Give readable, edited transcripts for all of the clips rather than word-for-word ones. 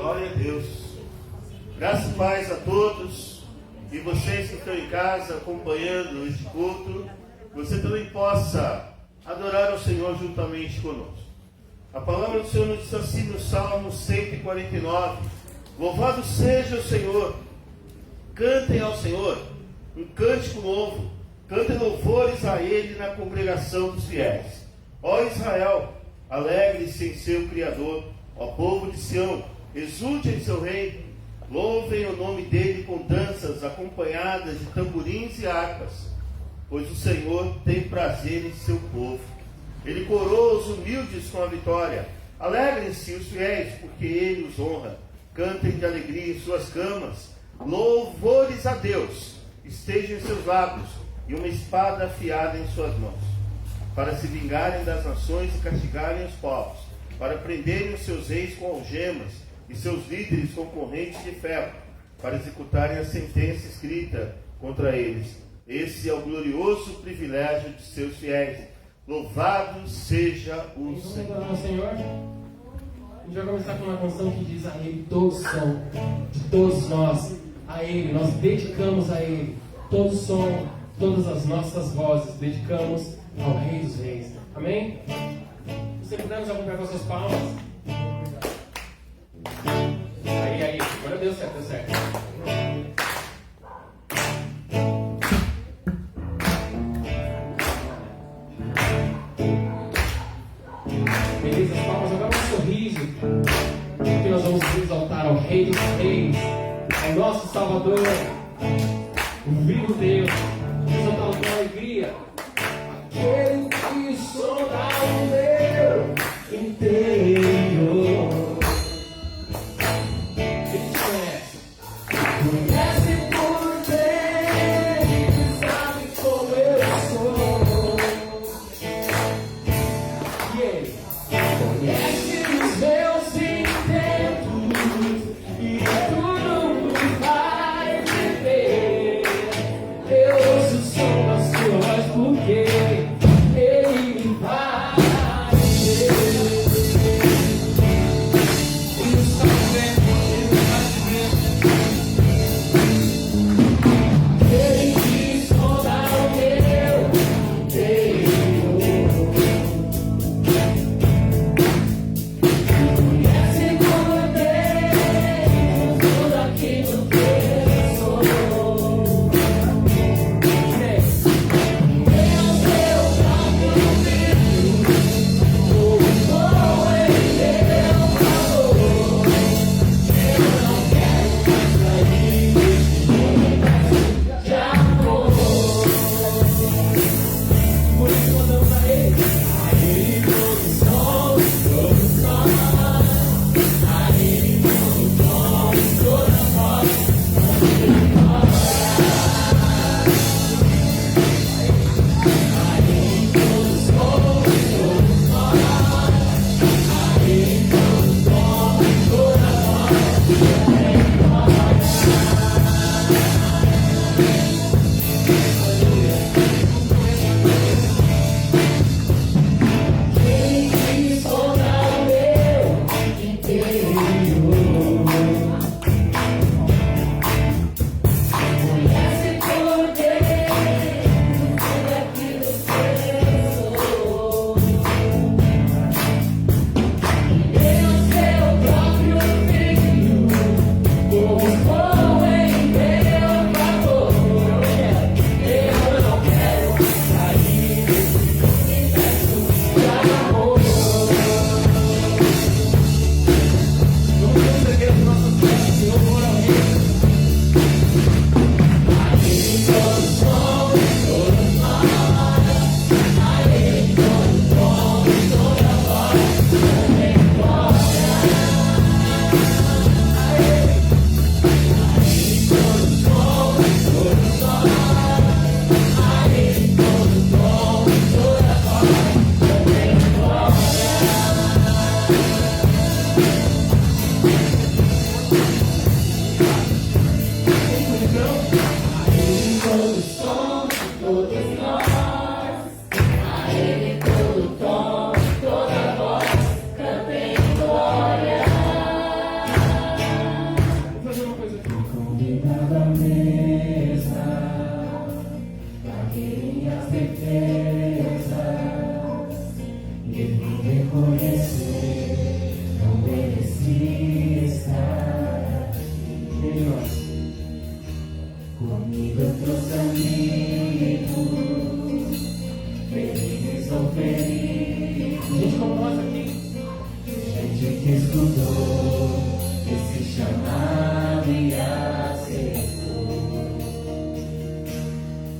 Glória a Deus. Graças e paz a todos. E vocês que estão em casa acompanhando este culto, você também possa adorar ao Senhor juntamente conosco. A palavra do Senhor nos diz assim no Salmo 149: Louvado seja o Senhor. Cantem ao Senhor um cântico novo. Cantem louvores a Ele na congregação dos fiéis. Ó Israel, alegre-se em seu Criador. Ó povo de Sião, exulte em seu rei. Louvem o nome dele com danças acompanhadas de tamborins e harpas, pois o Senhor tem prazer em seu povo. Ele coroa os humildes com a vitória. Alegrem-se os fiéis, porque ele os honra. Cantem de alegria em suas camas. Louvores a Deus estejam em seus lábios, e uma espada afiada em suas mãos, para se vingarem das nações e castigarem os povos, para prenderem os seus reis com algemas e seus líderes com correntes de ferro, para executarem a sentença escrita contra eles. Esse é o glorioso privilégio de seus fiéis. Louvado seja o Senhor. A gente vai começar com uma canção que diz: a Ele todos são, de todos nós, a Ele, nós dedicamos a Ele todo o som, todas as nossas vozes, dedicamos ao Rei dos Reis. Amém? Se pudermos acompanhar com as suas palmas. Aí, agora deu certo, deu certo. Beleza, as palmas, agora um sorriso, porque nós vamos exaltar ao Rei dos Reis, ao nosso Salvador, o vivo Deus, exaltá-lo com alegria, aquele que sonda o meu interior. Conhece por dentro, sabe como eu sou. E Ele conhece os meus intentos e tudo me faz viver. Eu ouço o som da sua voz porque Ele me faz reconhecer, não mereci estar aqui. Comigo eu trouxe amigos, felizes ou feridos. Gente como nós aqui. Gente que escutou esse chamado e aceitou.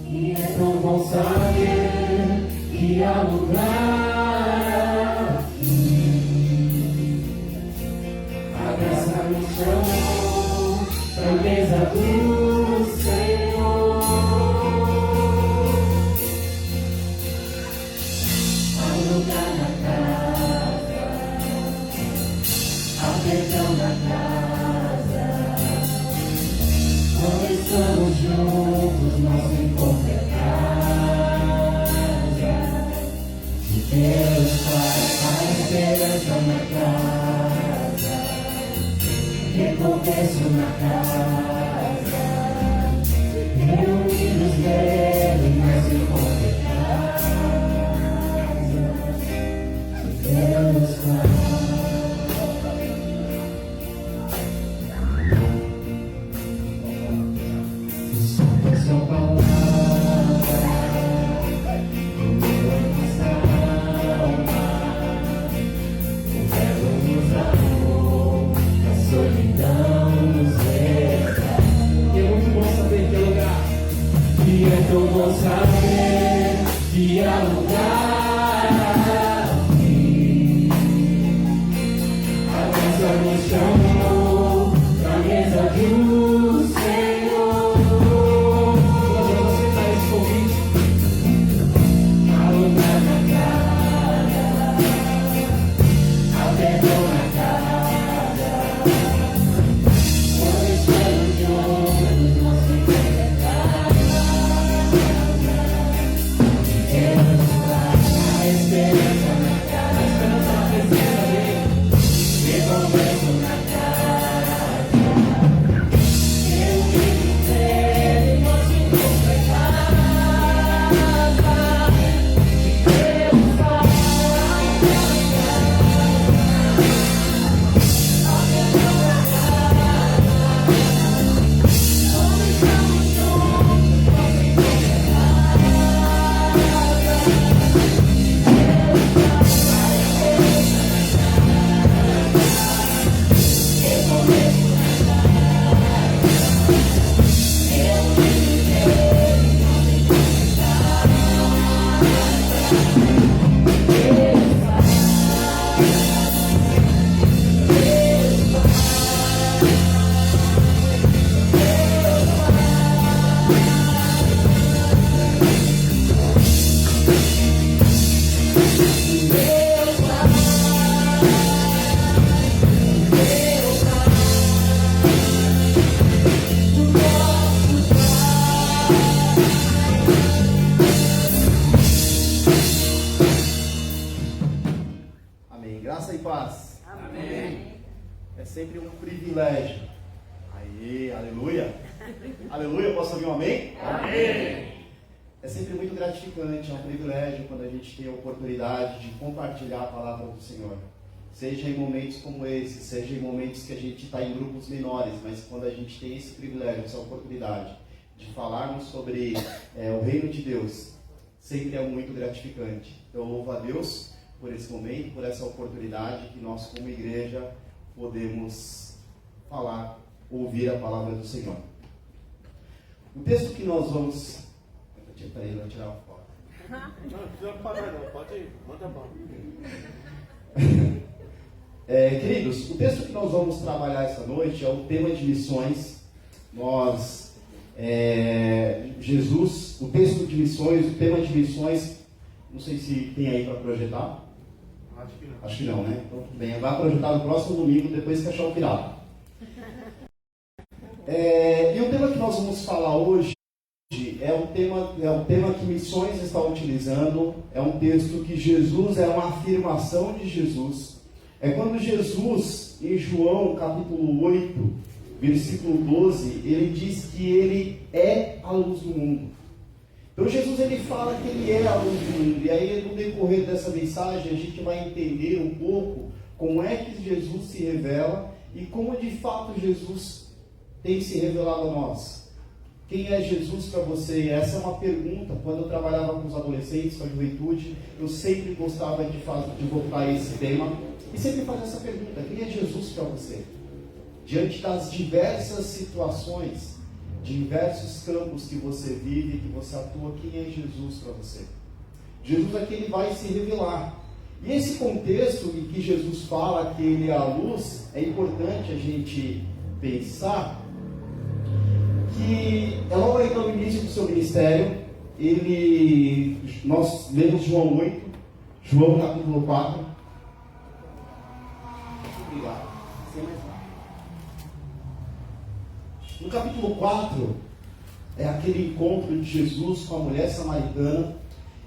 E é tão bom saber que há lugar aqui. A graça me chamou pra mesa do Senhor. Há lugar na casa, há perdão na casa. Quando estamos juntos, nosso encontro é casa. De Deus faz a esperança na casa, recomeço na casa. Reunidos nele, nosso encontro é casa. De Deus faz. Sua palavra, o meu nossa alma, o verbo nos amou, a solidão nos resgatou. E é muito bom saber que é lugar. E é tão bom saber que há lugar aqui. A graça nos chamou pra mesa do Senhor. Há lugar na casa, há perdão na casa. Quando estamos juntos, nosso encontro é casa. Deus faz a esperança na casa, a esperança na presença dele. Recomeço na casa. Eu vivo nele, nosso encontro é casa. Deus faz a Amém. Graça e paz. Amém. É sempre um privilégio. Aí, aleluia. Aleluia, posso ouvir um amém? Amém. É sempre muito gratificante, é um privilégio quando a gente tem a oportunidade de compartilhar a palavra do Senhor. Seja em momentos como esse, seja em momentos que a gente está em grupos menores, mas quando a gente tem esse privilégio, essa oportunidade de falarmos sobre o reino de Deus, sempre é muito gratificante. Eu louvo a Deus por esse momento, por essa oportunidade que nós como igreja podemos falar, ouvir a palavra do Senhor. O texto que nós vamos... Peraí, ele vai tirar uma foto. Não precisa parar não, pode ir, manda bom. Queridos, o texto que nós vamos trabalhar essa noite é o tema de missões. Jesus, o texto de missões, o tema de missões, não sei se tem aí para projetar. Acho que não, né? Então tudo bem, vai projetar no próximo domingo, depois que achar o virado. E o tema que nós vamos falar hoje é o tema que Missões está utilizando, é um texto que Jesus, é uma afirmação de Jesus. É quando Jesus, em João capítulo 8, versículo 12, ele diz que ele é a luz do mundo. Então Jesus ele fala que ele é a luz do mundo, e aí no decorrer dessa mensagem a gente vai entender um pouco como é que Jesus se revela e como de fato Jesus tem se revelado a nós. Quem é Jesus para você? Essa é uma pergunta. Quando eu trabalhava com os adolescentes, com a juventude, eu sempre gostava de voltar a esse tema e sempre fazer essa pergunta: quem é Jesus para você? Diante das diversas situações, diversos campos que você vive, que você atua, quem é Jesus para você? Jesus é que ele vai se revelar. E esse contexto em que Jesus fala que ele é a luz, é importante a gente pensar que logo aí no início do seu ministério, nós lemos João 8, João capítulo 4. Obrigado. No capítulo 4, é aquele encontro de Jesus com a mulher samaritana.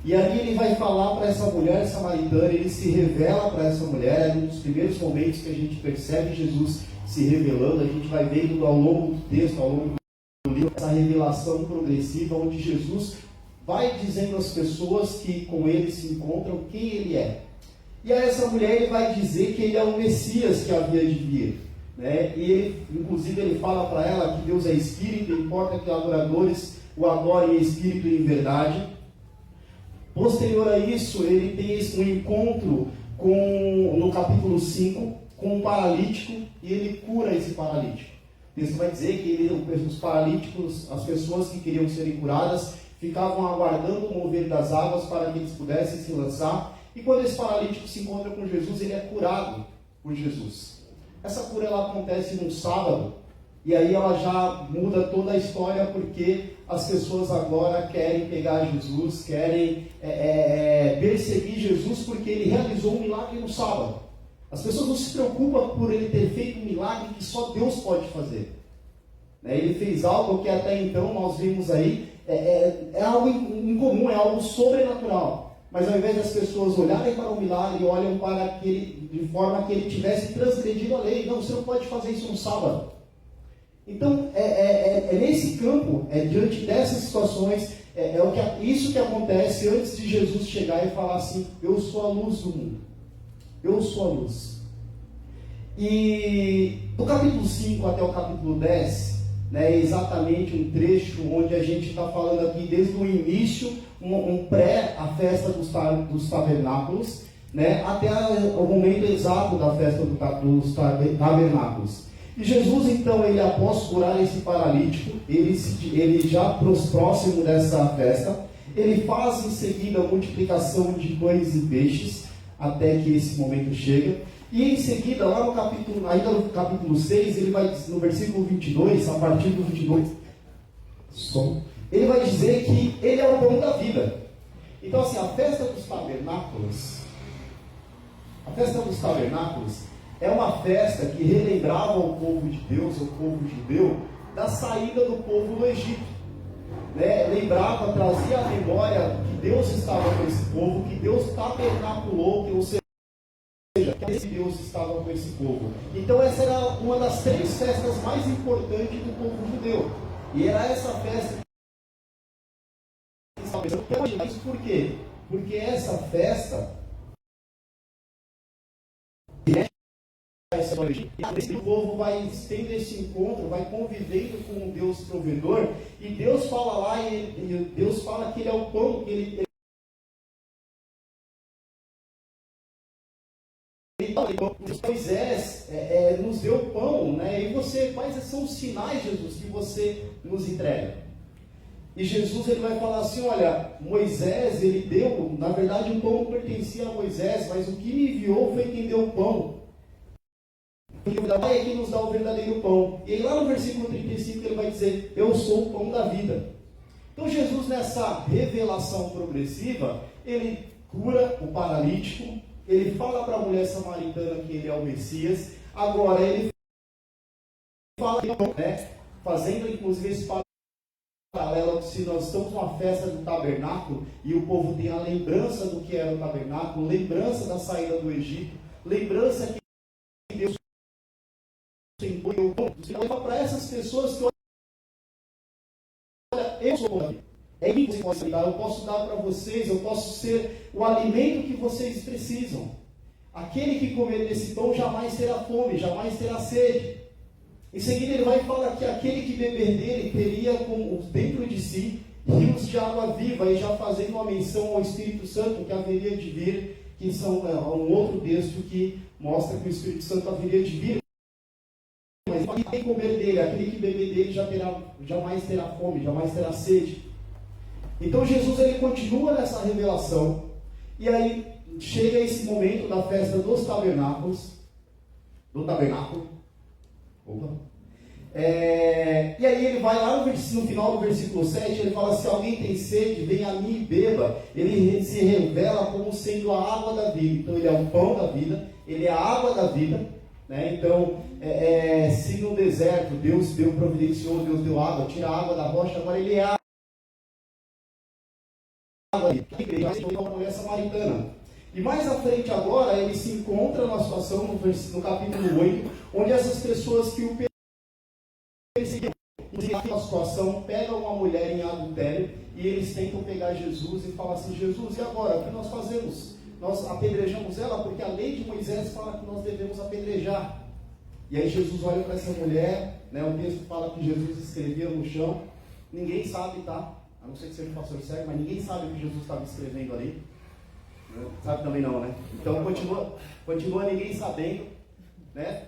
E ali ele vai falar para essa mulher samaritana, ele se revela para essa mulher. É um dos primeiros momentos que a gente percebe Jesus se revelando. A gente vai vendo ao longo do texto, ao longo do livro, essa revelação progressiva, onde Jesus vai dizendo às pessoas que com ele se encontram quem ele é. E a essa mulher ele vai dizer que ele é o Messias que havia de vir, né? E ele, inclusive, ele fala para ela que Deus é Espírito, importa que adoradores o adorem em Espírito e em verdade. Posterior a isso, ele tem um encontro no capítulo 5 com um paralítico e ele cura esse paralítico. O texto vai dizer que os paralíticos, as pessoas que queriam serem curadas, ficavam aguardando o mover das águas para que eles pudessem se lançar. E quando esse paralítico se encontra com Jesus, ele é curado por Jesus. Essa cura ela acontece num sábado, e aí ela já muda toda a história, porque as pessoas agora querem pegar Jesus, querem perseguir Jesus, porque ele realizou um milagre no sábado. As pessoas não se preocupam por ele ter feito um milagre que só Deus pode fazer. Ele fez algo que até então nós vimos aí, é algo incomum, é algo sobrenatural. Mas ao invés das pessoas olharem para o milagre, olham para aquele, de forma que ele tivesse transgredido a lei. Não, você não pode fazer isso no sábado. Então, nesse campo, diante dessas situações, isso que acontece antes de Jesus chegar e falar assim: eu sou a luz do mundo. Eu sou a luz. E do capítulo 5 até o capítulo 10, é exatamente um trecho onde a gente está falando aqui desde o início, um pré a festa dos tabernáculos, até o momento exato da festa dos tabernáculos. E Jesus, então, ele após curar esse paralítico, ele já próximo dessa festa, ele faz em seguida a multiplicação de pães e peixes, até que esse momento chega. E em seguida, lá no capítulo, ainda no capítulo 6, ele vai, no versículo 22, a partir do 22, ele vai dizer que ele é o pão da vida. Então, assim, a festa dos tabernáculos é uma festa que relembrava o povo de Deus, o povo judeu, da saída do povo do Egito. Lembrava, trazia a memória que Deus estava com esse povo, que Deus tabernaculou, ou seja, que esse Deus estava com esse povo. Então essa era uma das 3 festas mais importantes do povo judeu. E era essa festa que estava pensando. Isso por quê? Porque essa festa o povo vai tendo esse encontro, vai convivendo com o Deus provedor, e Deus fala lá, e Deus fala que ele é o pão, que ele Moisés nos deu pão, e você, quais são os sinais, Jesus, que você nos entrega? E Jesus ele vai falar assim: olha, Moisés ele deu, na verdade o pão pertencia a Moisés, mas o que me enviou foi quem deu o pão. Porque o Pai é quem nos dá o verdadeiro pão. E aí, lá no versículo 35 ele vai dizer: eu sou o pão da vida. Então Jesus, nessa revelação progressiva, ele cura o paralítico, ele fala para a mulher samaritana que ele é o Messias. Agora ele fala, fazendo inclusive esse paralelo, se nós estamos numa festa do tabernáculo e o povo tem a lembrança do que era o tabernáculo, lembrança da saída do Egito, lembrança que Deus para essas pessoas que olha, eu sou o pão da vida. É isso que você pode dar. Eu posso dar para vocês, eu posso ser o alimento que vocês precisam. Aquele que comer desse pão jamais terá fome, jamais terá sede. Em seguida ele vai falar que aquele que beber dele teria dentro de si rios de água viva, e já fazendo uma menção ao Espírito Santo que haveria de vir, que são um outro texto que mostra que o Espírito Santo haveria de vir. Mas quem comer dele, aquele que beber dele jamais terá fome, jamais terá sede. Então Jesus ele continua nessa revelação, e aí chega esse momento da festa dos tabernáculos, do tabernáculo. E aí ele vai lá no final do versículo 7, ele fala: se alguém tem sede, venha a mim e beba. Ele se revela como sendo a água da vida. Então ele é o pão da vida, ele é a água da vida, né? Então se no deserto Deus providenciou, Deus deu água, tira a água da rocha, agora ele é a água da mulher samaritana. E mais à frente agora, ele se encontra numa situação no capítulo 8, onde essas pessoas que o perseguiam, naquela situação, pegam uma mulher em adultério, e eles tentam pegar Jesus e falam assim: Jesus, e agora? O que nós fazemos? Nós apedrejamos ela, porque a lei de Moisés fala que nós devemos apedrejar. E aí Jesus olha para essa mulher, né, o texto fala que Jesus escrevia no chão. Ninguém sabe, tá? A não ser que seja um pastor cego, mas ninguém sabe o que Jesus estava escrevendo ali. Sabe também não, né? Então continua ninguém sabendo, né?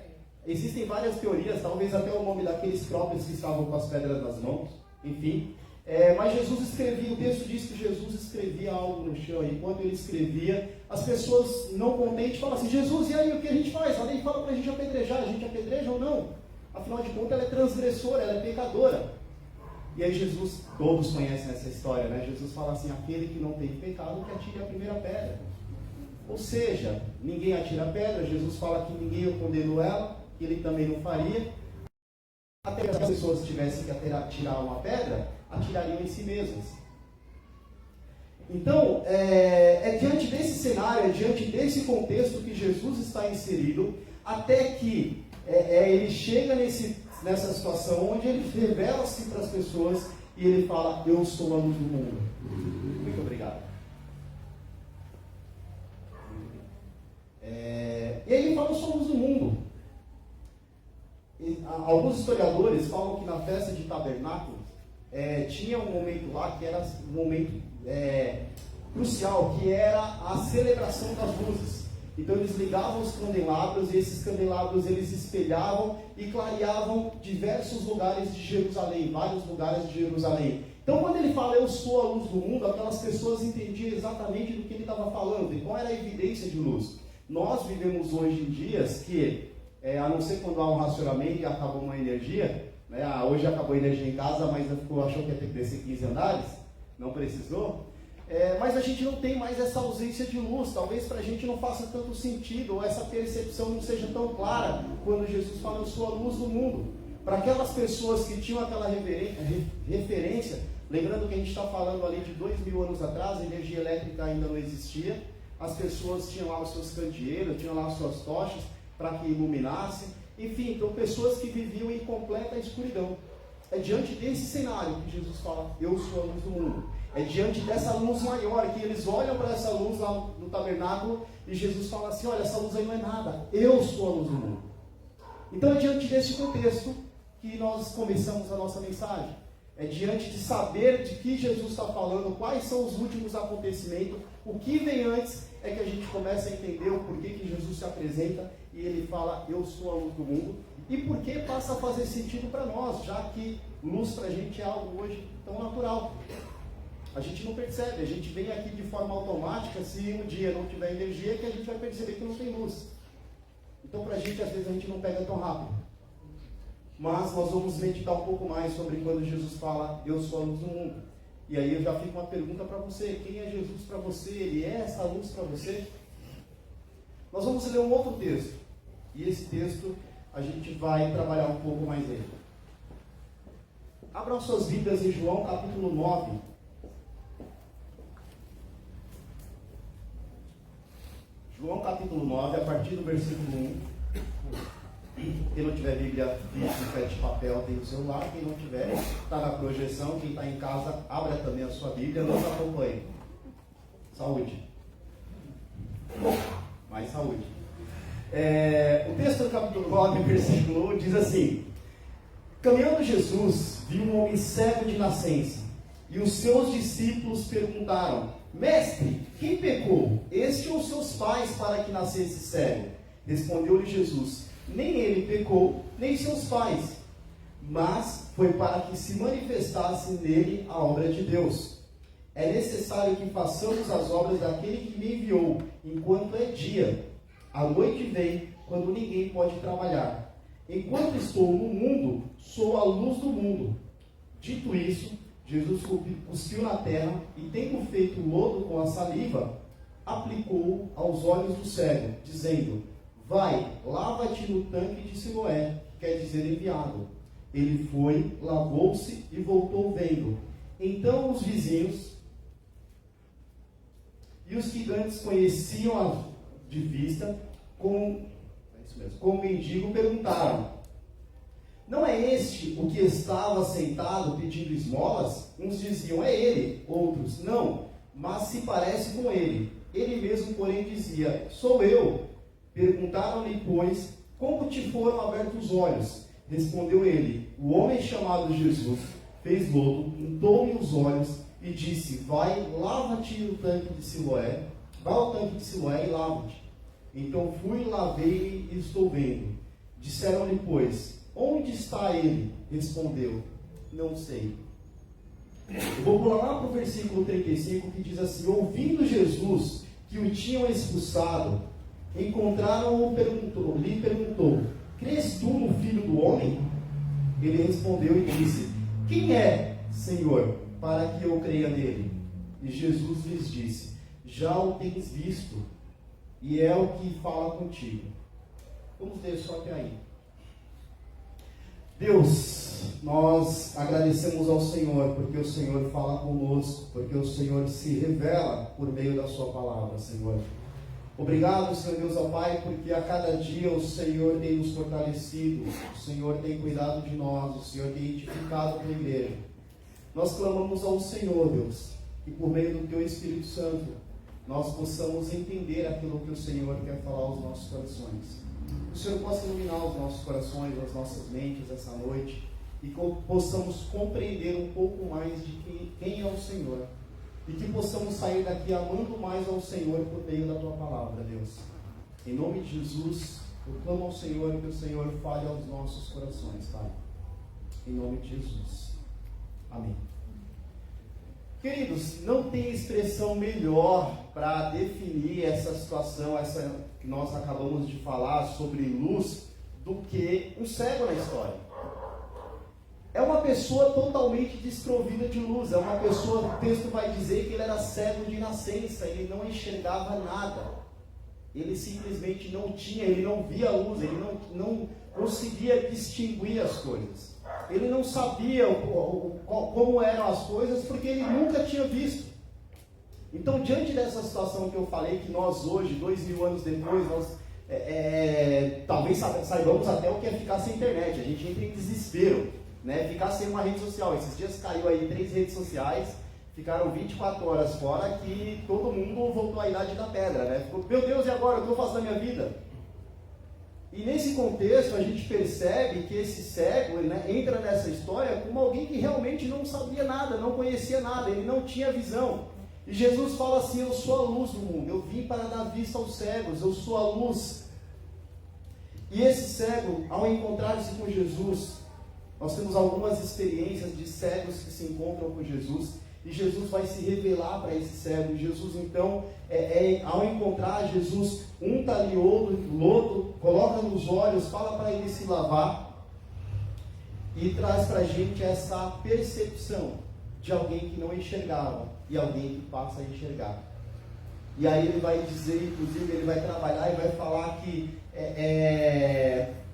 Existem várias teorias, talvez até o nome daqueles próprios que estavam com as pedras nas mãos, enfim. Mas Jesus escrevia, o texto diz que Jesus escrevia algo no chão, e quando ele escrevia, as pessoas não contentes falam assim: Jesus, e aí o que a gente faz? A lei fala para a gente apedrejar, a gente apedreja ou não? Afinal de contas, ela é transgressora, ela é pecadora. E aí Jesus, todos conhecem essa história, né? Jesus fala assim: aquele que não tem pecado, que atire a primeira pedra. Ou seja, ninguém atira a pedra. Jesus fala que ninguém o condenou ela, que ele também não faria. Até que as pessoas tivessem que atirar uma pedra, atirariam em si mesmas. Então, é diante desse cenário, é diante desse contexto que Jesus está inserido, até que ele chega nessa situação onde ele revela-se para as pessoas e ele fala: eu sou a luz do mundo. Muito obrigado. E aí ele fala: eu sou a luz do mundo. Alguns historiadores falam que na festa de tabernáculos tinha um momento lá que era um momento crucial, que era a celebração das luzes. Então eles ligavam os candelabros, e esses candelabros eles espelhavam e clareavam diversos lugares de Jerusalém, vários lugares de Jerusalém. Então quando ele fala: eu sou a luz do mundo, aquelas pessoas entendiam exatamente do que ele estava falando, e qual era a evidência de luz. Nós vivemos hoje em dias que, a não ser quando há um racionamento e acabou uma energia, né? Hoje acabou a energia em casa, mas achou que ia ter que descer 15 andares, não precisou. Mas a gente não tem mais essa ausência de luz. Talvez para a gente não faça tanto sentido, ou essa percepção não seja tão clara quando Jesus fala: eu sou a luz do mundo. Para aquelas pessoas que tinham aquela referência, lembrando que a gente está falando ali de 2000 anos atrás, a energia elétrica ainda não existia, as pessoas tinham lá os seus candeeiros, tinham lá as suas tochas para que iluminassem, enfim, então pessoas que viviam em completa escuridão. É diante desse cenário que Jesus fala: eu sou a luz do mundo. É diante dessa luz maior que eles olham para essa luz lá no tabernáculo e Jesus fala assim: olha, essa luz aí não é nada, eu sou a luz do mundo. Então é diante desse contexto que nós começamos a nossa mensagem. É diante de saber de que Jesus está falando, quais são os últimos acontecimentos, o que vem antes, é que a gente começa a entender o porquê que Jesus se apresenta e ele fala: eu sou a luz do mundo, e porquê passa a fazer sentido para nós, já que luz para a gente é algo hoje tão natural. A gente não percebe, a gente vem aqui de forma automática. Se um dia não tiver energia, que a gente vai perceber que não tem luz. Então para a gente, às vezes, a gente não pega tão rápido. Mas nós vamos meditar um pouco mais sobre quando Jesus fala: eu sou a luz do mundo. E aí eu já fico uma pergunta para você: quem é Jesus para você? Ele é essa luz para você? Nós vamos ler um outro texto, e esse texto a gente vai trabalhar um pouco mais ele. Abram suas Bíblias em João capítulo 9. João capítulo 9, a partir do versículo 1. Quem não tiver Bíblia física de papel tem o celular. Quem não tiver, está na projeção. Quem está em casa, abra também a sua Bíblia. Nos acompanhe. Saúde. Mais saúde. O texto do capítulo 9, versículo 1 diz assim: caminhando Jesus, viu um homem cego de nascença, e os seus discípulos perguntaram: Mestre, quem pecou, este ou seus pais, para que nascesse cego? Respondeu-lhe Jesus: nem ele pecou, nem seus pais, mas foi para que se manifestasse nele a obra de Deus. É necessário que façamos as obras daquele que me enviou, enquanto é dia. A noite vem, quando ninguém pode trabalhar. Enquanto estou no mundo, sou a luz do mundo. Dito isso, Jesus cuspiu na terra e, tendo feito lodo com a saliva, aplicou-o aos olhos do cego, dizendo: vai, lava-te no tanque de Siloé, que quer dizer enviado. Ele foi, lavou-se e voltou vendo. Então os vizinhos e os que antes conheciam de vista, com o mendigo, perguntaram: não é este o que estava sentado pedindo esmolas? Uns diziam: é ele. Outros: não, mas se parece com ele. Ele mesmo, porém, dizia: sou eu. Perguntaram-lhe, pois, como te foram abertos os olhos? Respondeu ele: o homem chamado Jesus fez lodo, untou-me os olhos e disse: vai, lava-te no tanque de Siloé. Vai ao tanque de Siloé e lava-te. Então fui, lavei-me e estou vendo. Disseram-lhe, pois: onde está ele? Respondeu: não sei. Eu vou pular lá para o versículo 35, que diz assim: ouvindo Jesus que o tinham expulsado, encontraram-o, lhe perguntou: crês tu no Filho do Homem? Ele respondeu e disse: quem é, Senhor, para que eu creia nele? E Jesus lhes disse: já o tens visto, e é o que fala contigo. Vamos ler só até aí. Deus, nós agradecemos ao Senhor, porque o Senhor fala conosco, porque o Senhor se revela por meio da sua palavra, Senhor. Obrigado, Senhor Deus, ó Pai, porque a cada dia o Senhor tem nos fortalecido, o Senhor tem cuidado de nós, o Senhor tem edificado a tua igreja. Nós clamamos ao Senhor, Deus, que por meio do teu Espírito Santo, nós possamos entender aquilo que o Senhor quer falar aos nossos corações. Que o Senhor possa iluminar os nossos corações, as nossas mentes essa noite, e que possamos compreender um pouco mais de quem é o Senhor, e que possamos sair daqui amando mais ao Senhor por meio da tua palavra, Deus. Em nome de Jesus, eu clamo ao Senhor que o Senhor fale aos nossos corações, Pai. Em nome de Jesus. Amém. Queridos, não tem expressão melhor para definir essa situação, essa que nós acabamos de falar sobre luz, do que um cego na história. É uma pessoa totalmente desprovida de luz, é uma pessoa, o texto vai dizer que ele era cego de nascença, ele não enxergava nada, ele simplesmente não tinha, ele não via luz, ele não conseguia distinguir as coisas. Ele não sabia como eram as coisas, porque ele nunca tinha visto. Então, diante dessa situação que eu falei, que nós hoje, 2000 anos depois, nós talvez saibamos até o que é ficar sem internet. A gente entra em desespero, né? Ficar sem uma rede social. Esses dias caiu aí 3 redes sociais, ficaram 24 horas fora, que todo mundo voltou à idade da pedra, né? Ficou, meu Deus, e agora? O que eu faço da minha vida? E nesse contexto a gente percebe que esse cego, né, entra nessa história como alguém que realmente não sabia nada, não conhecia nada, ele não tinha visão. E Jesus fala assim: eu sou a luz do mundo, eu vim para dar vista aos cegos, eu sou a luz. E esse cego, ao encontrar-se com Jesus, nós temos algumas experiências de cegos que se encontram com Jesus, e Jesus vai se revelar para esse cego. Jesus então, ao encontrar Jesus, unta-lhe lodo, coloca nos olhos, fala para ele se lavar, e traz para a gente essa percepção de alguém que não enxergava e alguém que passa a enxergar. E aí ele vai dizer, inclusive ele vai trabalhar e vai falar que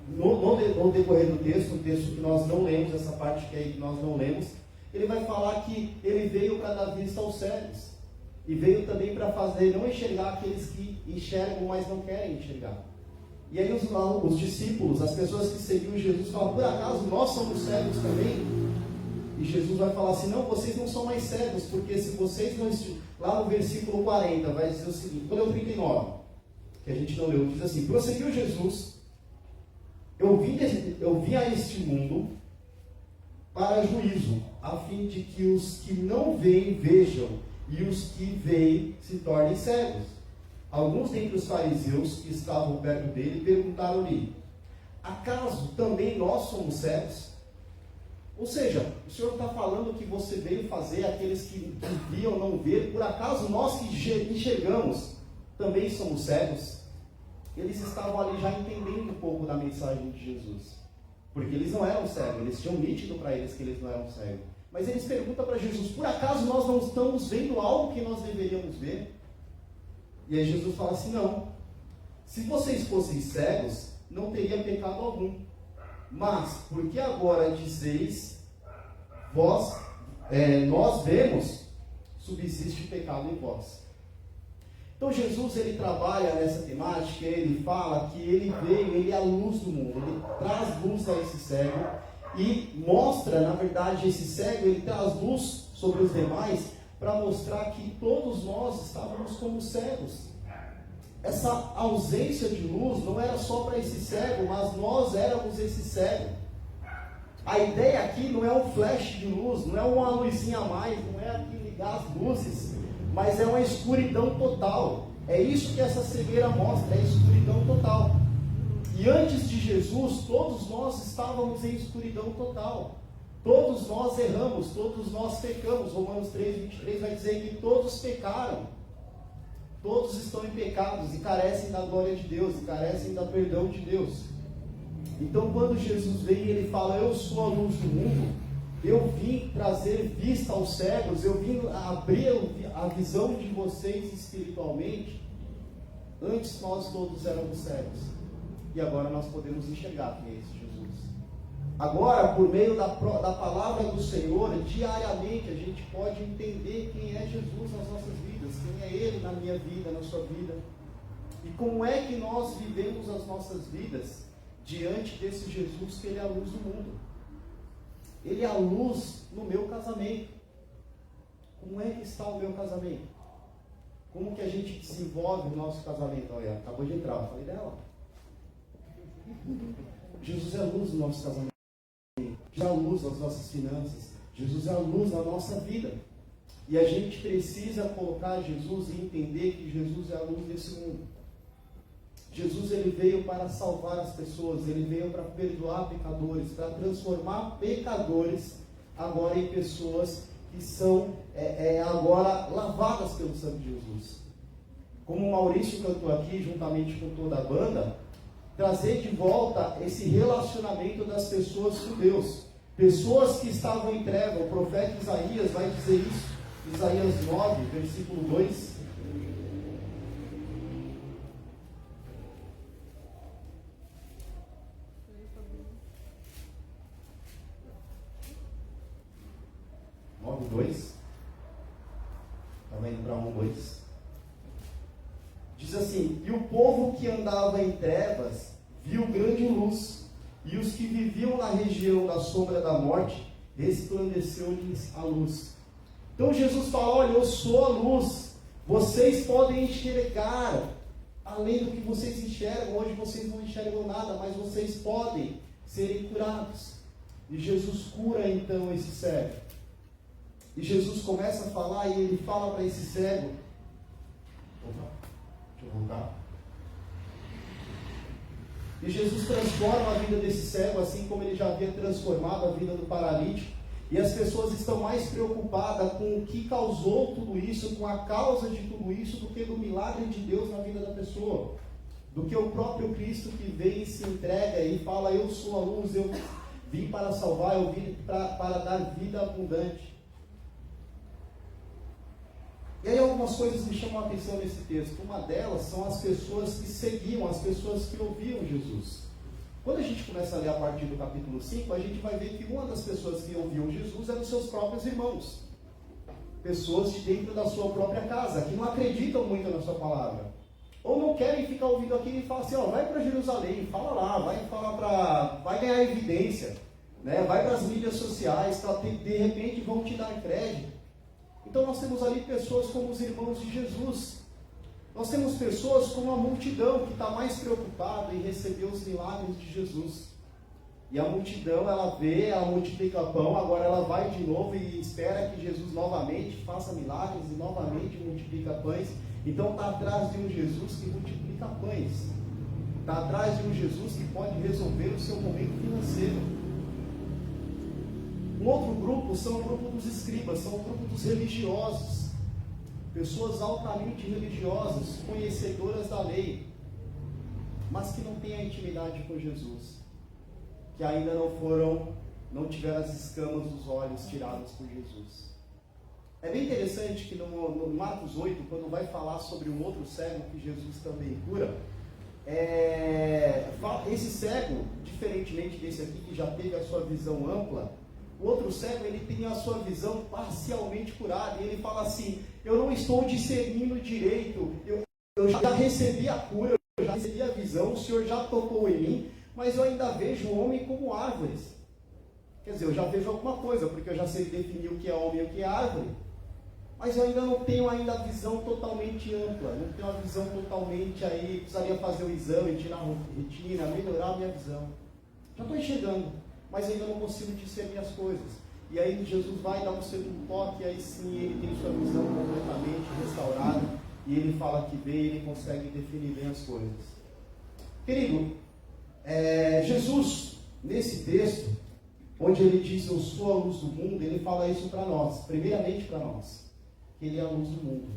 no decorrer do texto, um texto que nós não lemos, essa parte que nós não lemos, ele vai falar que ele veio para dar vista aos cegos, e veio também para fazer não enxergar aqueles que enxergam, mas não querem enxergar. E aí os discípulos, as pessoas que seguiam Jesus, falam, por acaso nós somos cegos também? E Jesus vai falar assim, não, vocês não são mais cegos, porque se vocês não estiverem... Lá no versículo 40 vai dizer o seguinte, quando é o 39, que a gente não leu, diz assim, prosseguiu Jesus, eu vim a este mundo para juízo, a fim de que os que não veem vejam, e os que veem se tornem cegos. Alguns dentre os fariseus que estavam perto dele perguntaram-lhe, acaso também nós somos cegos? Ou seja, o Senhor está falando que você veio fazer aqueles que viam não ver, por acaso nós que enxergamos também somos cegos? Eles estavam ali já entendendo um pouco da mensagem de Jesus, porque eles não eram cegos, eles tinham nítido para eles que eles não eram cegos. Mas eles perguntam para Jesus, por acaso nós não estamos vendo algo que nós deveríamos ver? E aí Jesus fala assim, não, se vocês fossem cegos, não teria pecado algum. Mas, porque agora dizeis, nós vemos, subsiste o pecado em vós. Então Jesus, ele trabalha nessa temática, ele fala que ele veio, ele é a luz do mundo, ele traz luz a esse cego, e mostra, na verdade, esse cego, ele traz luz sobre os demais, para mostrar que todos nós estávamos como cegos. Essa ausência de luz não era só para esse cego, mas nós éramos esse cego. A ideia aqui não é um flash de luz, não é uma luzinha a mais, não é aqui ligar as luzes, mas é uma escuridão total. É isso que essa cegueira mostra, é escuridão total. E antes de Jesus, todos nós estávamos em escuridão total. Todos nós erramos, todos nós pecamos. Romanos 3:23 vai dizer que todos pecaram. Todos estão em pecados e carecem da glória de Deus, e carecem do perdão de Deus. Então quando Jesus vem e ele fala, eu sou a luz do mundo, eu vim trazer vista aos cegos, eu vim abrir a visão de vocês espiritualmente. Antes nós todos éramos cegos, e agora nós podemos enxergar quem é esse Jesus. Agora, por meio da palavra do Senhor, diariamente a gente pode entender quem é Jesus nas nossas vidas, quem é Ele na minha vida, na sua vida, e como é que nós vivemos as nossas vidas diante desse Jesus que Ele é a luz do mundo. Ele é a luz no meu casamento. Como é que está o meu casamento? Como que a gente desenvolve o nosso casamento? Olha, acabou de entrar, eu falei dela. Jesus é a luz do nosso casamento. Jesus é a luz das nossas finanças. Jesus é a luz da nossa vida. E a gente precisa colocar Jesus e entender que Jesus é a luz desse mundo. Jesus, ele veio para salvar as pessoas, ele veio para perdoar pecadores, para transformar pecadores agora em pessoas que são agora lavadas pelo sangue de Jesus. Como o Maurício cantou aqui, juntamente com toda a banda, trazer de volta esse relacionamento das pessoas com Deus. Pessoas que estavam em treva, o profeta Isaías vai dizer isso, Isaías 9, versículo 2. Estava indo para 1:2. Diz assim, e o povo que andava em trevas viu grande luz, e os que viviam na região da sombra da morte, resplandeceu-lhes a luz. Então Jesus fala, olha, eu sou a luz, vocês podem enxergar além do que vocês enxergam. Hoje vocês não enxergam nada, mas vocês podem serem curados. E Jesus cura então esse cego. E Jesus começa a falar e ele fala para esse cego, deixa eu voltar. E Jesus transforma a vida desse cego, assim como ele já havia transformado a vida do paralítico. E as pessoas estão mais preocupadas com o que causou tudo isso, com a causa de tudo isso, do que do milagre de Deus na vida da pessoa. Do que o próprio Cristo que vem e se entrega e fala, eu sou a luz, eu vim para salvar, eu vim para dar vida abundante. E aí algumas coisas me chamam a atenção nesse texto. Uma delas são as pessoas que seguiam, as pessoas que ouviam Jesus. Quando a gente começa a ler a partir do capítulo 5, a gente vai ver que uma das pessoas que ouviam Jesus eram os seus próprios irmãos. Pessoas de dentro da sua própria casa, que não acreditam muito na sua palavra. ou não querem ficar ouvindo aquilo e falam assim, ó, vai para Jerusalém, fala lá, vai ganhar evidência, né? Vai para as mídias sociais, de repente vão te dar crédito. Então nós temos ali pessoas como os irmãos de Jesus. Nós temos pessoas como a multidão que está mais preocupada em receber os milagres de Jesus. E a multidão, ela vê, ela multiplica pão, agora ela vai de novo e espera que Jesus novamente faça milagres e novamente multiplica pães. Então está atrás de um Jesus que multiplica pães. Está atrás de um Jesus que pode resolver o seu momento financeiro. Um outro grupo são o grupo dos escribas, são o grupo dos religiosos. Pessoas altamente religiosas, conhecedoras da lei, mas que não têm a intimidade com Jesus. Que ainda não tiveram as escamas dos olhos tiradas por Jesus. É bem interessante que no Marcos 8, quando vai falar sobre um outro cego que Jesus também cura, esse cego, diferentemente desse aqui que já teve a sua visão ampla, o outro cego ele tem a sua visão parcialmente curada, e ele fala assim, eu não estou discernindo direito, eu já recebi a cura, eu já recebi a visão, o Senhor já tocou em mim, mas eu ainda vejo o homem como árvores. Quer dizer, eu já vejo alguma coisa, porque eu já sei definir o que é homem e o que é árvore. Mas eu ainda não tenho ainda a visão totalmente ampla, não tenho a visão totalmente aí, precisaria fazer o exame, tirar a retina, melhorar a minha visão. Já estou enxergando, mas ainda não consigo discernir as coisas. E aí Jesus vai dar um segundo toque, e aí sim ele tem sua visão completamente restaurada, e ele fala que vê, e ele consegue definir bem as coisas. Querido, Jesus, nesse texto, onde ele diz, eu sou a luz do mundo, ele fala isso para nós, primeiramente para nós, que ele é a luz do mundo.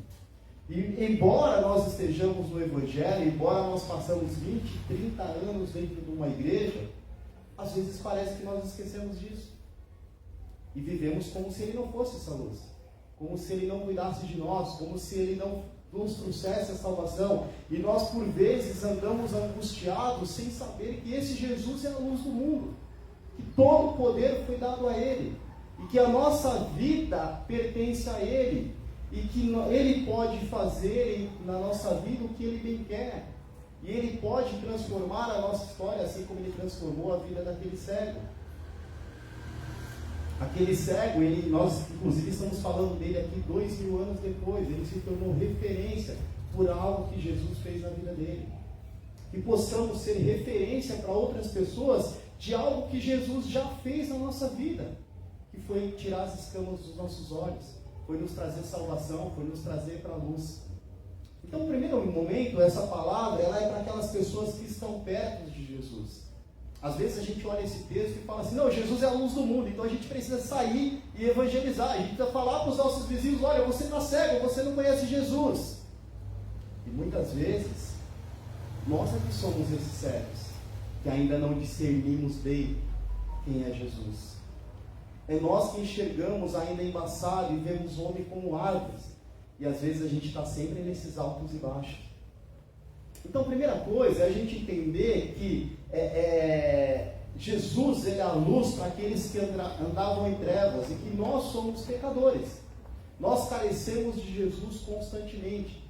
E embora nós estejamos no Evangelho, embora nós passamos 20, 30 anos dentro de uma igreja, às vezes parece que nós esquecemos disso. E vivemos como se ele não fosse essa luz, como se ele não cuidasse de nós, como se ele não nos trouxesse a salvação, e nós por vezes andamos angustiados sem saber que esse Jesus é a luz do mundo, que todo o poder foi dado a ele, e que a nossa vida pertence a ele, e que ele pode fazer na nossa vida o que ele bem quer, e ele pode transformar a nossa história assim como ele transformou a vida daquele cego. Aquele cego, nós inclusive estamos falando dele aqui 2000 anos depois, ele se tornou referência por algo que Jesus fez na vida dele. Que possamos ser referência para outras pessoas de algo que Jesus já fez na nossa vida, que foi tirar as escamas dos nossos olhos, foi nos trazer salvação, foi nos trazer para a luz. Então, no primeiro momento, essa palavra ela é para aquelas pessoas que estão perto de Jesus. Às vezes a gente olha esse texto e fala assim, não, Jesus é a luz do mundo, então a gente precisa sair e evangelizar, a gente precisa falar para os nossos vizinhos, olha, você está cego, você não conhece Jesus. E muitas vezes, nós é que somos esses cegos, que ainda não discernimos bem quem é Jesus. É nós que enxergamos ainda embaçado e vemos o homem como árvores, e às vezes a gente está sempre nesses altos e baixos. Então, a primeira coisa é a gente entender que Jesus ele é a luz para aqueles que andavam em trevas e que nós somos pecadores. Nós carecemos de Jesus constantemente.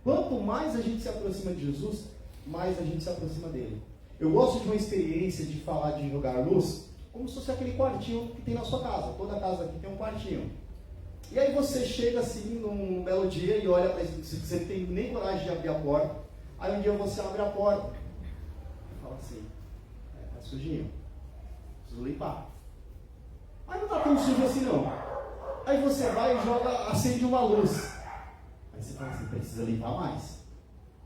Quanto mais a gente se aproxima de Jesus, mais a gente se aproxima dele. Eu gosto de uma experiência de falar de jogar luz, como se fosse aquele quartinho que tem na sua casa. Toda casa aqui tem um quartinho. E aí você chega assim num belo dia e olha para isso, você não tem nem coragem de abrir a porta. Aí um dia você abre a porta e fala assim, tá sujinho, preciso limpar. Aí não tá tão sujo assim não. Aí você vai e acende uma luz. Aí você fala assim, precisa limpar mais.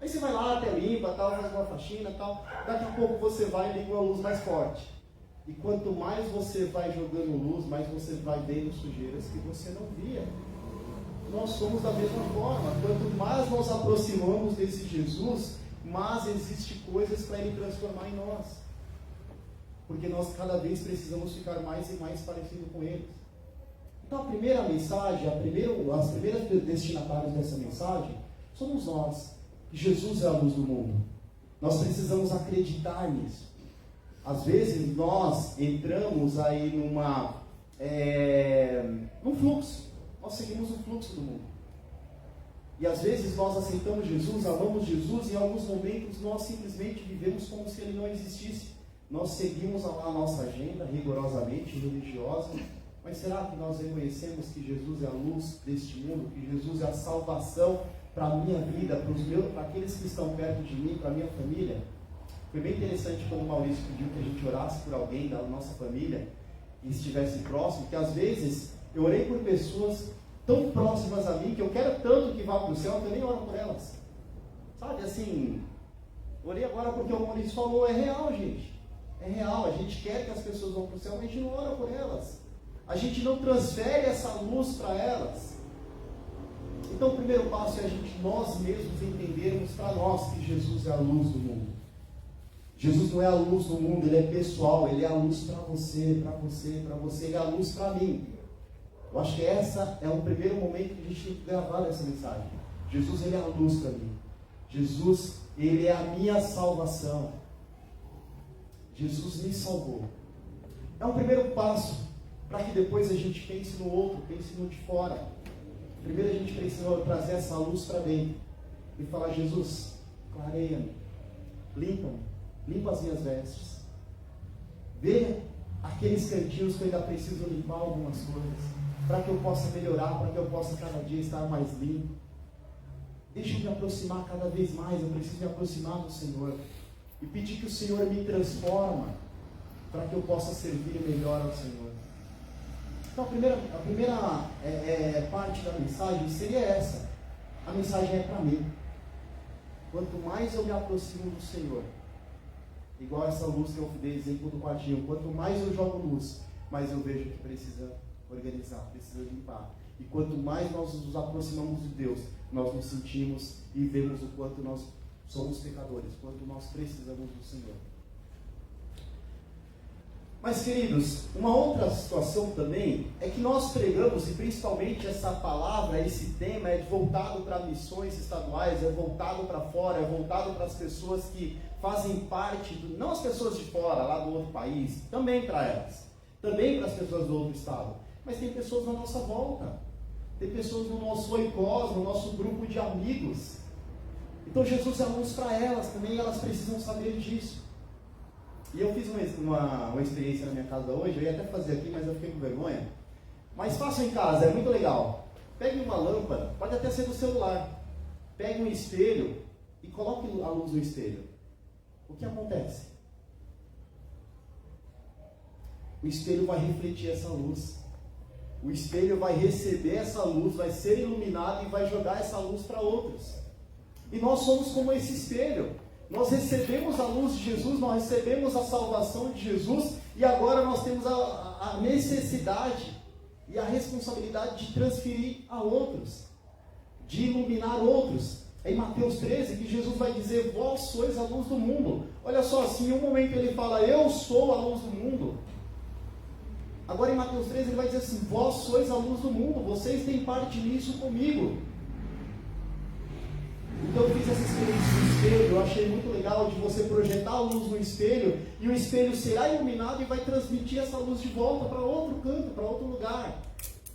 Aí você vai lá, até limpa, tal, faz uma faxina e tal. Daqui a pouco você vai e liga uma luz mais forte. E quanto mais você vai jogando luz, mais você vai vendo sujeiras que você não via. Nós somos da mesma forma. Quanto mais nós aproximamos desse Jesus, mais existem coisas para ele transformar em nós. Porque nós cada vez precisamos ficar mais e mais parecidos com ele. Então a primeira mensagem, as primeiras destinatárias dessa mensagem, somos nós. Jesus é a luz do mundo. Nós precisamos acreditar nisso. Às vezes nós entramos aí num fluxo. Nós seguimos o fluxo do mundo. E às vezes nós aceitamos Jesus, amamos Jesus, e em alguns momentos nós simplesmente vivemos como se Ele não existisse. Nós seguimos lá a nossa agenda rigorosamente religiosa, mas será que nós reconhecemos que Jesus é a luz deste mundo, que Jesus é a salvação para a minha vida, para aqueles que estão perto de mim, para a minha família? Foi bem interessante quando o Maurício pediu que a gente orasse por alguém da nossa família que estivesse próximo, que às vezes eu orei por pessoas tão próximas a mim, que eu quero tanto que vá para o céu, que eu nem oro por elas. Sabe, assim, orei agora porque o Maurício falou, é real, gente. É real, a gente quer que as pessoas vão para o céu, mas a gente não ora por elas. A gente não transfere essa luz para elas. Então o primeiro passo é nós mesmos entendermos para nós que Jesus é a luz do mundo. Jesus não é a luz do mundo, Ele é pessoal, Ele é a luz para você, para você, para você, Ele é a luz para mim. Eu acho que essa é o primeiro momento que a gente tem que gravar nessa mensagem. Jesus, Ele é a luz para mim. Jesus, Ele é a minha salvação. Jesus me salvou. É um primeiro passo para que depois a gente pense no outro, pense no de fora. Primeiro a gente precisa trazer essa luz para dentro e falar, Jesus, clareia-me, limpa-me. Limpa as minhas vestes. Vê aqueles cantinhos que eu ainda preciso limpar algumas coisas, para que eu possa melhorar, para que eu possa cada dia estar mais limpo. Deixa eu me aproximar cada vez mais, eu preciso me aproximar do Senhor. E pedir que o Senhor me transforma, para que eu possa servir melhor ao Senhor. Então a primeira parte da mensagem seria essa. A mensagem é para mim. Quanto mais eu me aproximo do Senhor, igual essa luz que eu dei exemplo do quartinho, quanto mais eu jogo luz, mais eu vejo que precisa organizar, precisa limpar. E quanto mais nós nos aproximamos de Deus, nós nos sentimos e vemos o quanto nós somos pecadores, quanto nós precisamos do Senhor. Mas, queridos, uma outra situação também é que nós pregamos, e principalmente essa palavra, esse tema é voltado para missões estaduais, é voltado para fora, é voltado para as pessoas que fazem parte, não as pessoas de fora, lá do outro país, também para elas, também para as pessoas do outro estado, mas tem pessoas na nossa volta, tem pessoas no nosso oikos, no nosso grupo de amigos. Então Jesus é luz para elas também, elas precisam saber disso. E eu fiz uma experiência na minha casa hoje, eu ia até fazer aqui, mas eu fiquei com vergonha. Mas façam em casa, é muito legal. Pegue uma lâmpada, pode até ser do celular. Pegue um espelho e coloque a luz no espelho. O que acontece? O espelho vai refletir essa luz. O espelho vai receber essa luz, vai ser iluminado e vai jogar essa luz para outros. E nós somos como esse espelho. Nós recebemos a luz de Jesus, nós recebemos a salvação de Jesus, e agora nós temos a necessidade e a responsabilidade de transferir a outros, de iluminar outros. É em Mateus 13 que Jesus vai dizer, vós sois a luz do mundo. Olha só, assim, em um momento ele fala, eu sou a luz do mundo. Agora em Mateus 13 ele vai dizer assim, vós sois a luz do mundo, vocês têm parte nisso comigo. Então eu fiz essa experiência no espelho, eu achei muito legal de você projetar a luz no espelho, e o espelho será iluminado e vai transmitir essa luz de volta para outro canto, para outro lugar.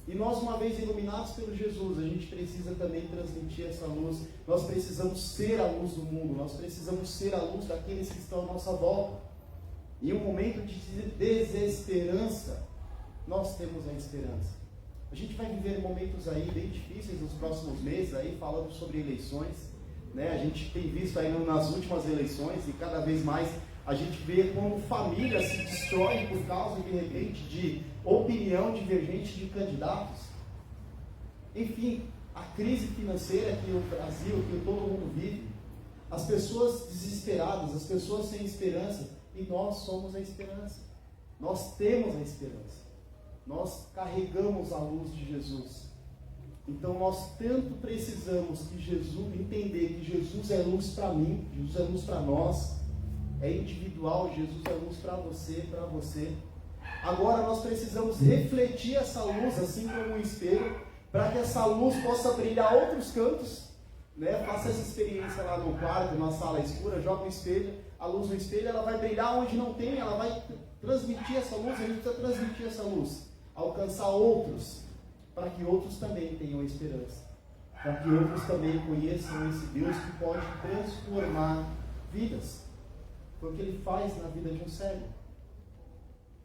E nós, uma vez iluminados pelo Jesus, a gente precisa também transmitir essa luz. Nós precisamos ser a luz do mundo, nós precisamos ser a luz daqueles que estão à nossa volta. Em um momento de desesperança, nós temos a esperança. A gente vai viver momentos aí bem difíceis nos próximos meses, aí falando sobre eleições, né? A gente tem visto aí nas últimas eleições, e cada vez mais a gente vê como famílias se destroem por causa, de repente, de opinião divergente de candidatos. Enfim, a crise financeira que o Brasil, que todo mundo vive, as pessoas desesperadas, as pessoas sem esperança, e nós somos a esperança. Nós temos a esperança. Nós carregamos a luz de Jesus. Então nós tanto precisamos que Jesus, entender que Jesus é luz para mim, Jesus é luz para nós, é individual, Jesus é luz para você, para você. Agora nós precisamos refletir essa luz, assim como um espelho, para que essa luz possa brilhar outros cantos, né? Faça essa experiência lá no quarto, na sala escura, joga um espelho, a luz no espelho, ela vai brilhar onde não tem, ela vai transmitir essa luz, a gente precisa transmitir essa luz, alcançar outros, para que outros também tenham esperança. para que outros também conheçam esse Deus que pode transformar vidas. Foi o que ele faz na vida de um cego.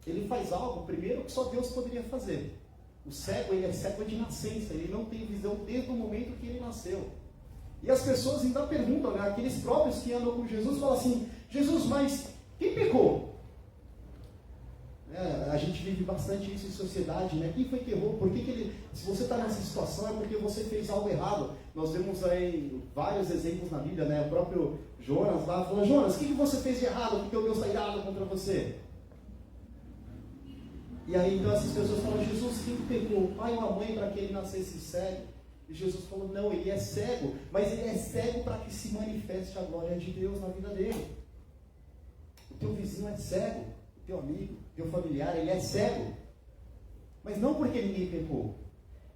Ele faz algo, primeiro, que só Deus poderia fazer. O cego, ele é cego de nascença, ele não tem visão desde o momento que ele nasceu. E as pessoas ainda perguntam, né, aqueles próprios que andam com Jesus, falam assim: Jesus, mas quem pecou? A gente vive bastante isso em sociedade, né? Quem foi que errou? Por que ele, se você está nessa situação, é porque você fez algo errado. Nós vemos aí vários exemplos na Bíblia, né? O próprio Jonas lá falou: Jonas, o que você fez de errado? Porque o Deus está irado contra você. E aí então essas pessoas falam: Jesus, quem pecou? O pai ou a mãe para que ele nascesse cego? E Jesus falou: não, ele é cego, mas ele é cego para que se manifeste a glória de Deus na vida dele. O teu vizinho é cego, o teu amigo, o teu familiar, ele é cego. Mas não porque ninguém pecou.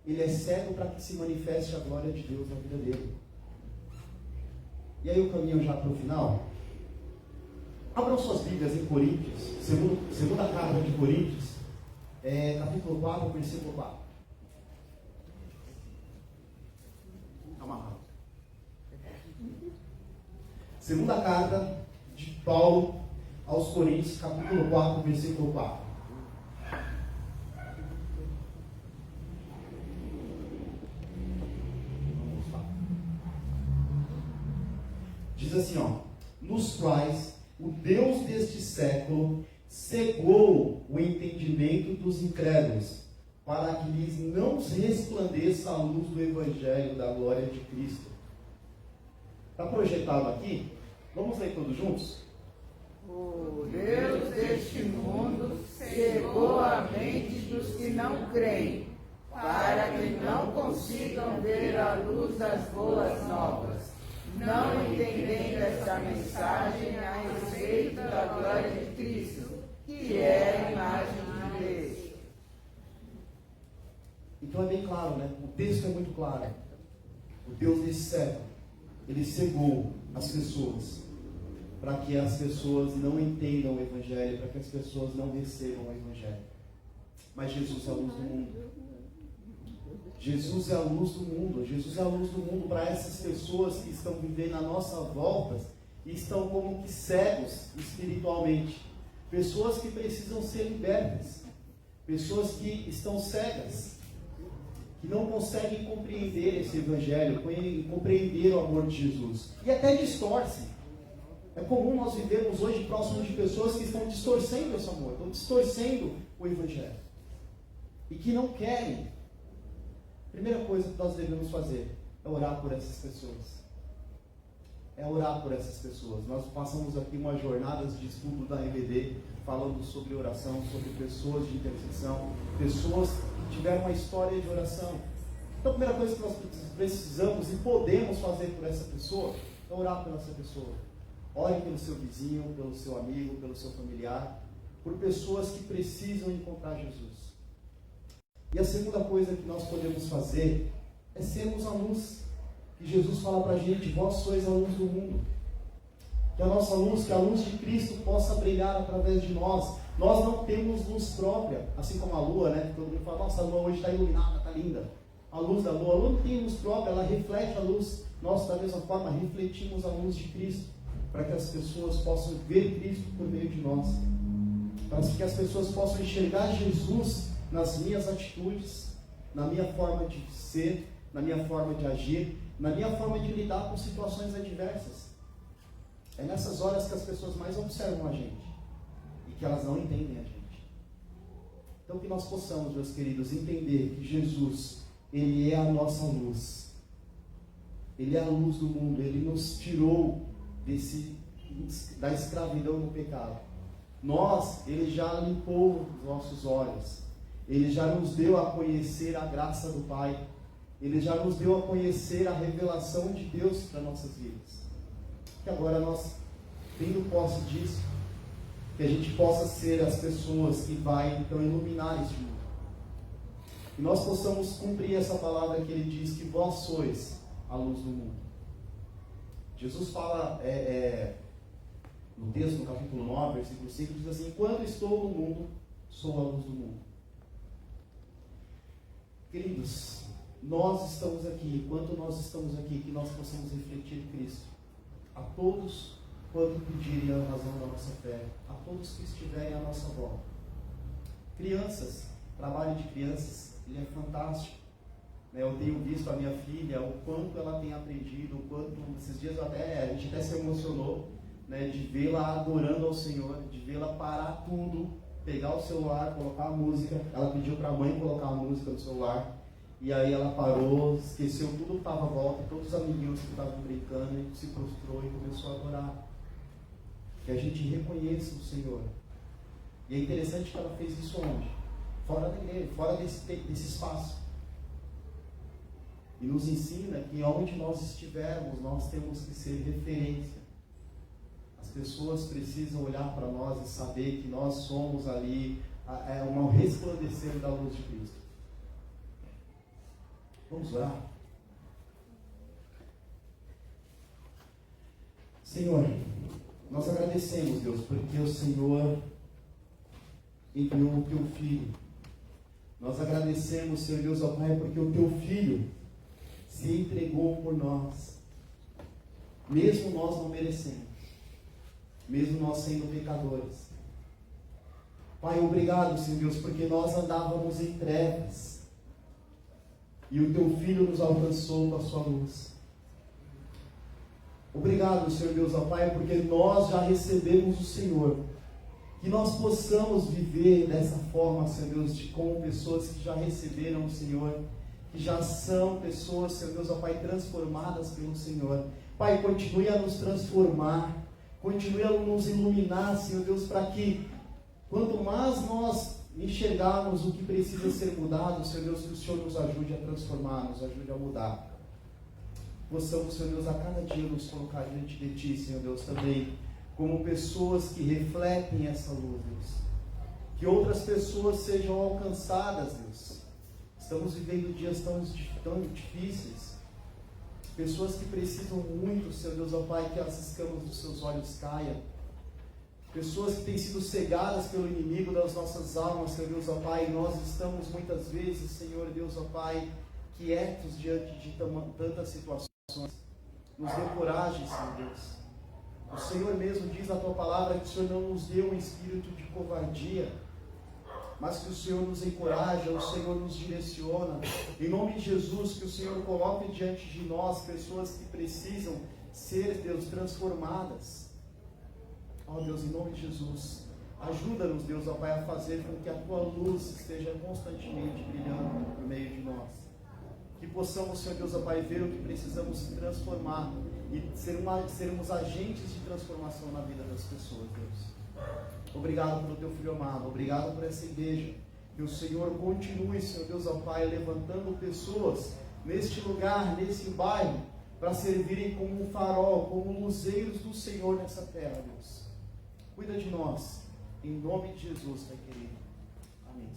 Ele é cego para que se manifeste a glória de Deus na vida dele. E aí eu caminho já para o final. Abram suas Bíblias em Coríntios, segunda carta de Coríntios, capítulo 4, versículo 4. Amarrado. Segunda carta de Paulo aos Coríntios, capítulo 4, versículo 4. Vamos lá. Diz assim, nos quais o Deus deste século cegou o entendimento dos incrédulos, para que lhes não resplandeça a luz do Evangelho da glória de Cristo. Está projetado aqui? Vamos ler todos juntos? O Deus deste mundo cegou a mente dos que não creem, para que não consigam ver a luz das boas novas, não entendendo esta mensagem a respeito da glória de Cristo, que é a imagem de Deus. Então é bem claro, né? O texto é muito claro. O Deus desse século, ele cegou as pessoas, para que as pessoas não entendam o Evangelho, para que as pessoas não recebam o Evangelho. Mas Jesus é a luz do mundo. Jesus é a luz do mundo. Jesus é a luz do mundo para essas pessoas que estão vivendo à nossa volta e estão como que cegos espiritualmente. Pessoas que precisam ser libertas. Pessoas que estão cegas, que não conseguem compreender esse Evangelho, compreender o amor de Jesus. E até distorcem. É comum nós vivermos hoje próximo de pessoas que estão distorcendo esse amor, estão distorcendo o Evangelho. E que não querem. A primeira coisa que nós devemos fazer é orar por essas pessoas. É orar por essas pessoas. Nós passamos aqui umas jornadas de estudo da RBD, falando sobre oração, sobre pessoas de intercessão, pessoas que tiveram uma história de oração. Então a primeira coisa que nós precisamos e podemos fazer por essa pessoa é orar por essa pessoa. Ore pelo seu vizinho, pelo seu amigo, pelo seu familiar, por pessoas que precisam encontrar Jesus. E a segunda coisa que nós podemos fazer é sermos a luz. Que Jesus fala para a gente: vós sois a luz do mundo. Que a nossa luz, que a luz de Cristo possa brilhar através de nós. Nós não temos luz própria, assim como a lua, né? Todo mundo fala: nossa, a lua hoje está iluminada, está linda. A luz da lua, a lua não tem luz própria, ela reflete a luz. Nós, da mesma forma, refletimos a luz de Cristo, para que as pessoas possam ver Cristo por meio de nós. Para que as pessoas possam enxergar Jesus nas minhas atitudes, na minha forma de ser, na minha forma de agir, na minha forma de lidar com situações adversas. É nessas horas que as pessoas mais observam a gente e que elas não entendem a gente. Então que nós possamos, meus queridos, entender que Jesus, Ele é a nossa luz. Ele é a luz do mundo. Ele nos tirou da escravidão do pecado. Ele já limpou os nossos olhos. Ele já nos deu a conhecer a graça do Pai. Ele já nos deu a conhecer a revelação de Deus para nossas vidas. Que agora nós, tendo posse disso, que a gente possa ser as pessoas que vai então iluminar este mundo. Que nós possamos cumprir essa palavra que Ele diz, que vós sois a luz do mundo. Jesus fala no texto, no capítulo 9, versículo 5, diz assim: enquanto estou no mundo, sou a luz do mundo. Queridos, nós estamos aqui, enquanto nós estamos aqui, que nós possamos refletir Cristo a todos quanto pedirem a razão da nossa fé, a todos que estiverem à nossa volta. Crianças, trabalho de crianças, ele é fantástico. Eu tenho visto a minha filha, o quanto ela tem aprendido, o quanto, esses dias a gente até se emocionou, de vê-la adorando ao Senhor, de vê-la parar tudo, pegar o celular, colocar a música. Ela pediu para a mãe colocar a música no celular, e aí ela parou, esqueceu tudo que estava à volta, todos os amiguinhos que estavam brincando, e se prostrou e começou a adorar. Que a gente reconheça o Senhor. E é interessante que ela fez isso onde? Fora da igreja, fora desse espaço. E nos ensina que onde nós estivermos, nós temos que ser referência. As pessoas precisam olhar para nós e saber que nós somos ali um resplandecer da luz de Cristo. Vamos orar? Senhor, nós agradecemos, Deus, porque o Senhor enviou o Teu Filho. Nós agradecemos, Senhor Deus, ó Pai, porque o Teu Filho se entregou por nós, mesmo nós não merecendo, mesmo nós sendo pecadores. Pai, obrigado, Senhor Deus, porque nós andávamos em trevas e o Teu Filho nos alcançou com a sua luz. Obrigado, Senhor Deus, ó Pai, porque nós já recebemos o Senhor. Que nós possamos viver dessa forma, Senhor Deus, como pessoas que já receberam o Senhor, que já são pessoas, Senhor Deus, ó Pai, transformadas pelo Senhor. Pai, continue a nos transformar, continue a nos iluminar, Senhor Deus, para que quanto mais nós enxergarmos o que precisa ser mudado, Senhor Deus, que o Senhor nos ajude a transformar, nos ajude a mudar. Possamos, Senhor Deus, a cada dia nos colocar diante de Ti, Senhor Deus, também como pessoas que refletem essa luz, Deus. Que outras pessoas sejam alcançadas, Deus. Estamos vivendo dias tão difíceis. Pessoas que precisam muito, Senhor Deus, ó Pai, que as escamas dos seus olhos caiam. Pessoas que têm sido cegadas pelo inimigo das nossas almas, Senhor Deus, ó Pai. E nós estamos muitas vezes, Senhor Deus, ó Pai, quietos diante de tantas situações. Nos dê coragem, Senhor Deus. O Senhor mesmo diz na Tua palavra que o Senhor não nos deu um espírito de covardia, mas que o Senhor nos encoraja, o Senhor nos direciona. Em nome de Jesus, que o Senhor coloque diante de nós pessoas que precisam ser, Deus, transformadas. Ó Deus, em nome de Jesus, ajuda-nos, Deus, ó Pai, a fazer com que a Tua luz esteja constantemente brilhando por meio de nós. Que possamos, Senhor Deus, ó Pai, ver o que precisamos transformar e sermos agentes de transformação na vida das pessoas, Deus. Obrigado pelo Teu Filho amado, obrigado por essa igreja. Que o Senhor continue, Senhor Deus, ó Pai, levantando pessoas neste lugar, nesse bairro, para servirem como um farol, como luzeiros do Senhor nessa terra, Deus. Cuida de nós, em nome de Jesus, Pai querido. Amém.